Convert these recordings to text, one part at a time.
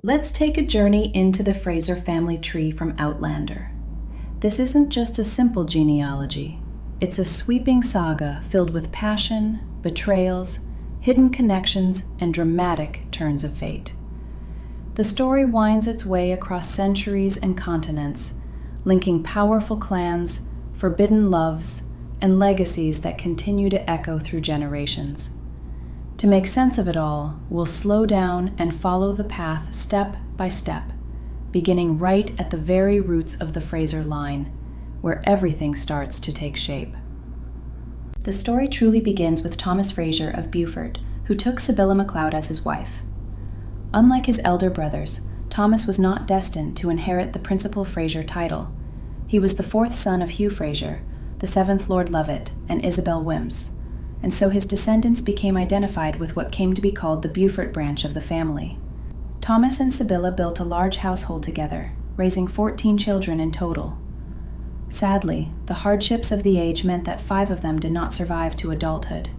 Let's take a journey into the Fraser family tree from Outlander. This isn't just a simple genealogy. It's a sweeping saga filled with passion, betrayals, hidden connections, and dramatic turns of fate. The story winds its way across centuries and continents, linking powerful clans, forbidden loves, and legacies that continue to echo through generations. To make sense of it all, we'll slow down and follow the path step by step, beginning right at the very roots of the Fraser line, where everything starts to take shape. The story truly begins with Thomas Fraser of Beaufort, who took Sibylla MacLeod as his wife. Unlike his elder brothers, Thomas was not destined to inherit the principal Fraser title. He was the fourth son of Hugh Fraser, the seventh Lord Lovat, and Isabel Wemyss, and so his descendants became identified with what came to be called the Beaufort branch of the family. Thomas and Sibylla built a large household together, raising 14 children in total. Sadly, the hardships of the age meant that 5 of them did not survive to adulthood.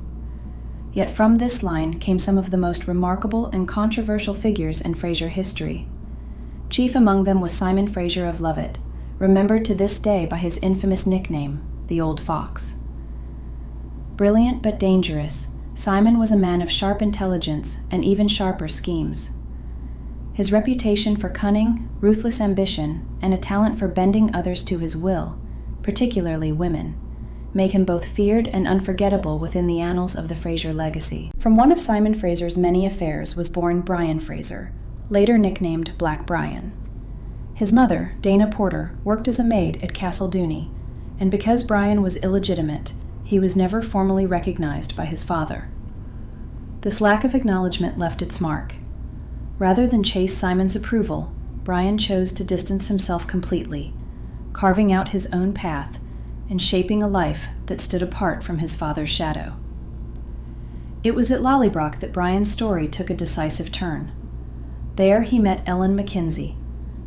Yet from this line came some of the most remarkable and controversial figures in Fraser history. Chief among them was Simon Fraser of Lovat, remembered to this day by his infamous nickname, the Old Fox. Brilliant but dangerous, Simon was a man of sharp intelligence and even sharper schemes. His reputation for cunning, ruthless ambition, and a talent for bending others to his will, particularly women, make him both feared and unforgettable within the annals of the Fraser legacy. From one of Simon Fraser's many affairs was born Brian Fraser, later nicknamed Black Brian. His mother, Dana Porter, worked as a maid at Castle Dooney, and because Brian was illegitimate, he was never formally recognized by his father. This lack of acknowledgement left its mark. Rather than chase Simon's approval, Brian chose to distance himself completely, carving out his own path and shaping a life that stood apart from his father's shadow. It was at Lallybroch that Brian's story took a decisive turn. There he met Ellen MacKenzie,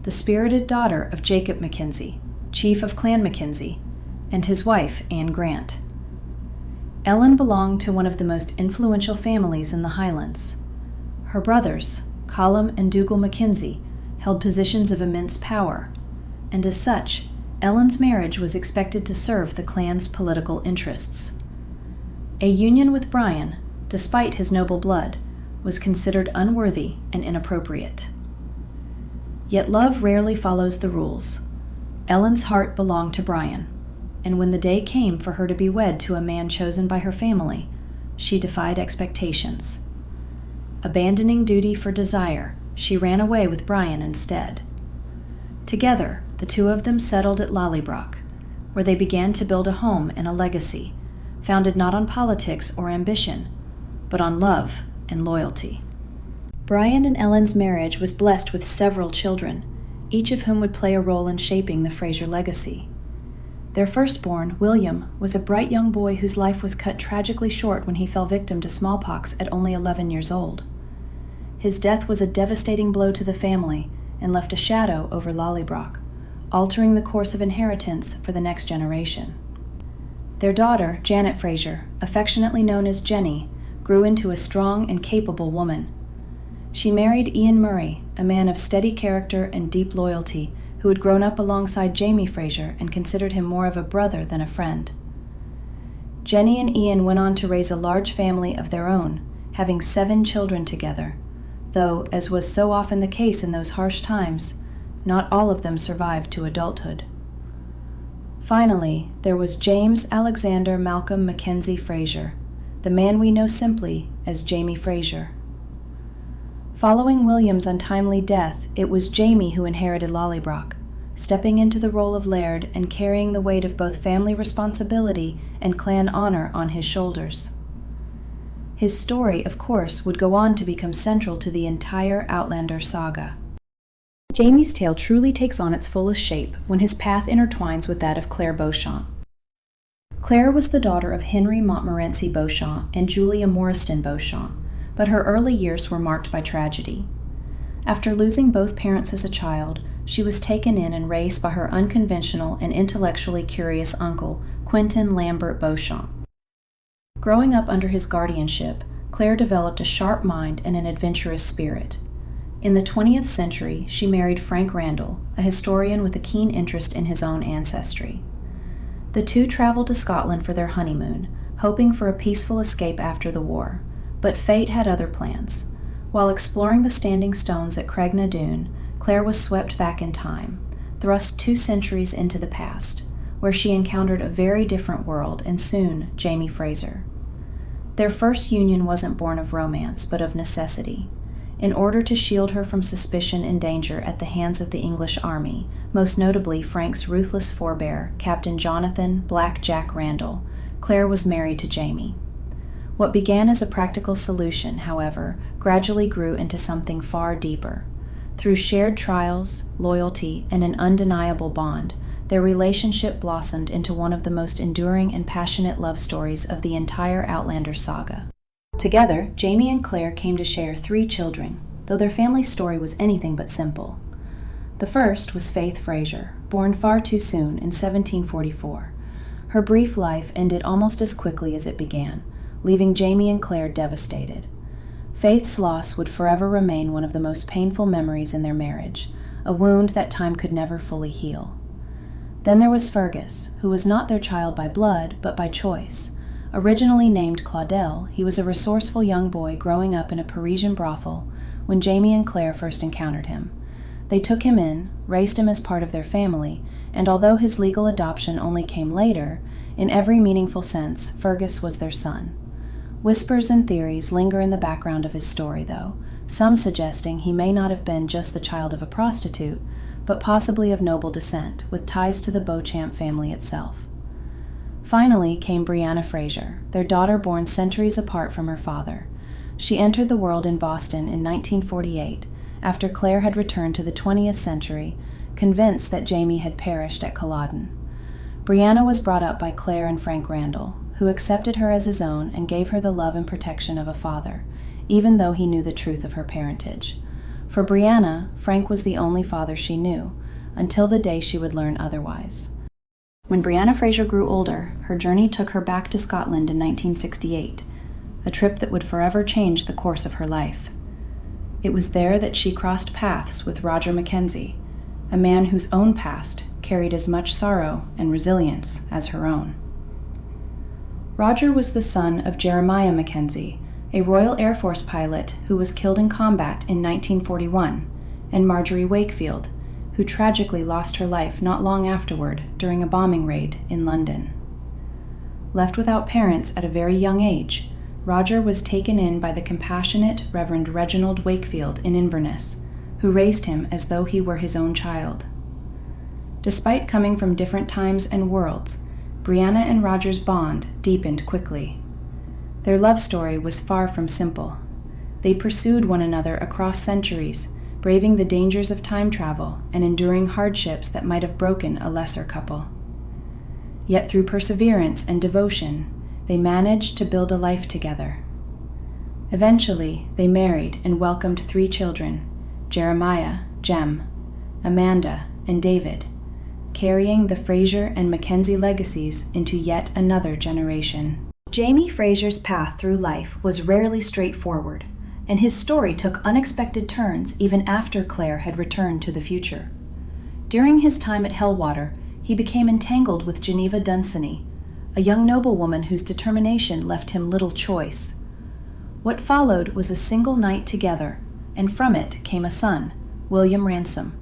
the spirited daughter of Jacob MacKenzie, chief of Clan MacKenzie, and his wife, Anne Grant. Ellen belonged to one of the most influential families in the Highlands. Her brothers, Colum and Dougal MacKenzie, held positions of immense power, and as such, Ellen's marriage was expected to serve the clan's political interests. A union with Brian, despite his noble blood, was considered unworthy and inappropriate. Yet love rarely follows the rules. Ellen's heart belonged to Brian, and when the day came for her to be wed to a man chosen by her family, she defied expectations. Abandoning duty for desire, she ran away with Brian instead. Together, the two of them settled at Lallybroch, where they began to build a home and a legacy, founded not on politics or ambition, but on love and loyalty. Brian and Ellen's marriage was blessed with several children, each of whom would play a role in shaping the Fraser legacy. Their firstborn, William, was a bright young boy whose life was cut tragically short when he fell victim to smallpox at only 11 years old. His death was a devastating blow to the family and left a shadow over Lallybroch, altering the course of inheritance for the next generation. Their daughter, Janet Fraser, affectionately known as Jenny, grew into a strong and capable woman. She married Ian Murray, a man of steady character and deep loyalty, who had grown up alongside Jamie Fraser and considered him more of a brother than a friend. Jenny and Ian went on to raise a large family of their own, having 7 children together, though, as was so often the case in those harsh times, not all of them survived to adulthood. Finally, there was James Alexander Malcolm Mackenzie Fraser, the man we know simply as Jamie Fraser. Following William's untimely death, it was Jamie who inherited Lallybroch, stepping into the role of laird and carrying the weight of both family responsibility and clan honor on his shoulders. His story, of course, would go on to become central to the entire Outlander saga. Jamie's tale truly takes on its fullest shape when his path intertwines with that of Claire Beauchamp. Claire was the daughter of Henry Montmorency Beauchamp and Julia Morriston Beauchamp, but her early years were marked by tragedy. After losing both parents as a child, she was taken in and raised by her unconventional and intellectually curious uncle, Quentin Lambert Beauchamp. Growing up under his guardianship, Claire developed a sharp mind and an adventurous spirit. In the 20th century, she married Frank Randall, a historian with a keen interest in his own ancestry. The two traveled to Scotland for their honeymoon, hoping for a peaceful escape after the war, but fate had other plans. While exploring the standing stones at Craignadoon, Claire was swept back in time, thrust 2 centuries into the past, where she encountered a very different world and soon Jamie Fraser. Their first union wasn't born of romance, but of necessity. In order to shield her from suspicion and danger at the hands of the English army, most notably Frank's ruthless forebear, Captain Jonathan Black Jack Randall, Claire was married to Jamie. What began as a practical solution, however, gradually grew into something far deeper. Through shared trials, loyalty, and an undeniable bond, their relationship blossomed into one of the most enduring and passionate love stories of the entire Outlander saga. Together, Jamie and Claire came to share 3 children, though their family story was anything but simple. The first was Faith Fraser, born far too soon in 1744. Her brief life ended almost as quickly as it began, leaving Jamie and Claire devastated. Faith's loss would forever remain one of the most painful memories in their marriage, a wound that time could never fully heal. Then there was Fergus, who was not their child by blood, but by choice. Originally named Claudel, he was a resourceful young boy growing up in a Parisian brothel when Jamie and Claire first encountered him. They took him in, raised him as part of their family, and although his legal adoption only came later, in every meaningful sense, Fergus was their son. Whispers and theories linger in the background of his story, though, some suggesting he may not have been just the child of a prostitute, but possibly of noble descent, with ties to the Beauchamp family itself. Finally came Brianna Fraser, their daughter born centuries apart from her father. She entered the world in Boston in 1948, after Claire had returned to the 20th century, convinced that Jamie had perished at Culloden. Brianna was brought up by Claire and Frank Randall, who accepted her as his own and gave her the love and protection of a father, even though he knew the truth of her parentage. For Brianna, Frank was the only father she knew, until the day she would learn otherwise. When Brianna Fraser grew older, her journey took her back to Scotland in 1968, a trip that would forever change the course of her life. It was there that she crossed paths with Roger MacKenzie, a man whose own past carried as much sorrow and resilience as her own. Roger was the son of Jeremiah MacKenzie, a Royal Air Force pilot who was killed in combat in 1941, and Marjorie Wakefield, who tragically lost her life not long afterward during a bombing raid in London. Left without parents at a very young age, Roger was taken in by the compassionate Reverend Reginald Wakefield in Inverness, who raised him as though he were his own child. Despite coming from different times and worlds, Brianna and Roger's bond deepened quickly. Their love story was far from simple. They pursued one another across centuries, braving the dangers of time travel and enduring hardships that might have broken a lesser couple. Yet through perseverance and devotion, they managed to build a life together. Eventually, they married and welcomed 3 children, Jeremiah, Jem, Amanda, and David, carrying the Fraser and Mackenzie legacies into yet another generation. Jamie Fraser's path through life was rarely straightforward, and his story took unexpected turns even after Claire had returned to the future. During his time at Hellwater, he became entangled with Geneva Dunsany, a young noblewoman whose determination left him little choice. What followed was a single night together, and from it came a son, William Ransom.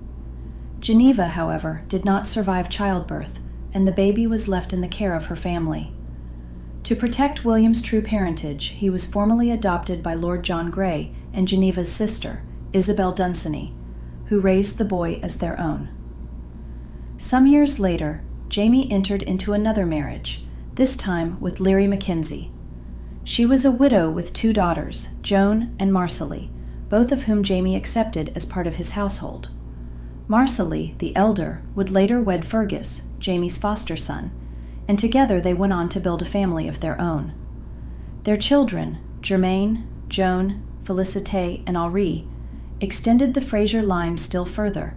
Geneva, however, did not survive childbirth, and the baby was left in the care of her family. To protect William's true parentage, he was formally adopted by Lord John Grey and Geneva's sister, Isabel Dunsany, who raised the boy as their own. Some years later, Jamie entered into another marriage, this time with Leary MacKenzie. She was a widow with 2 daughters, Joan and Marcelly, both of whom Jamie accepted as part of his household. Marcelly, the elder, would later wed Fergus, Jamie's foster son, and together they went on to build a family of their own. Their children, Germaine, Joan, Félicité, and Henri, extended the Fraser line still further,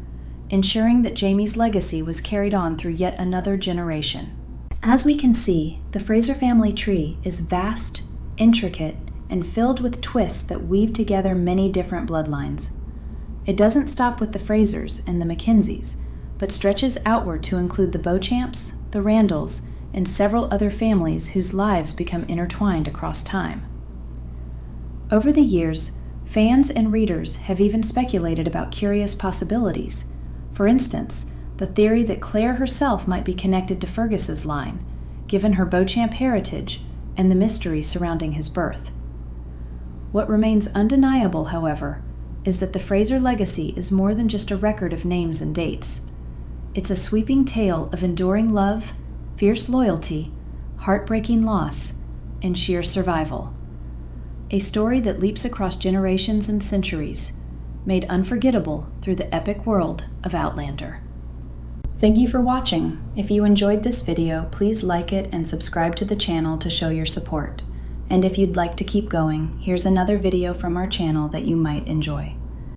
ensuring that Jamie's legacy was carried on through yet another generation. As we can see, the Fraser family tree is vast, intricate, and filled with twists that weave together many different bloodlines. It doesn't stop with the Frasers and the MacKenzies, but stretches outward to include the Beauchamps, the Randalls, and several other families whose lives become intertwined across time. Over the years, fans and readers have even speculated about curious possibilities. For instance, the theory that Claire herself might be connected to Fergus's line, given her Beauchamp heritage and the mystery surrounding his birth. What remains undeniable, however, is that the Fraser legacy is more than just a record of names and dates. It's a sweeping tale of enduring love, fierce loyalty, heartbreaking loss, and sheer survival. A story that leaps across generations and centuries, made unforgettable through the epic world of Outlander. Thank you for watching. If you enjoyed this video, please like it and subscribe to the channel to show your support. And if you'd like to keep going, here's another video from our channel that you might enjoy.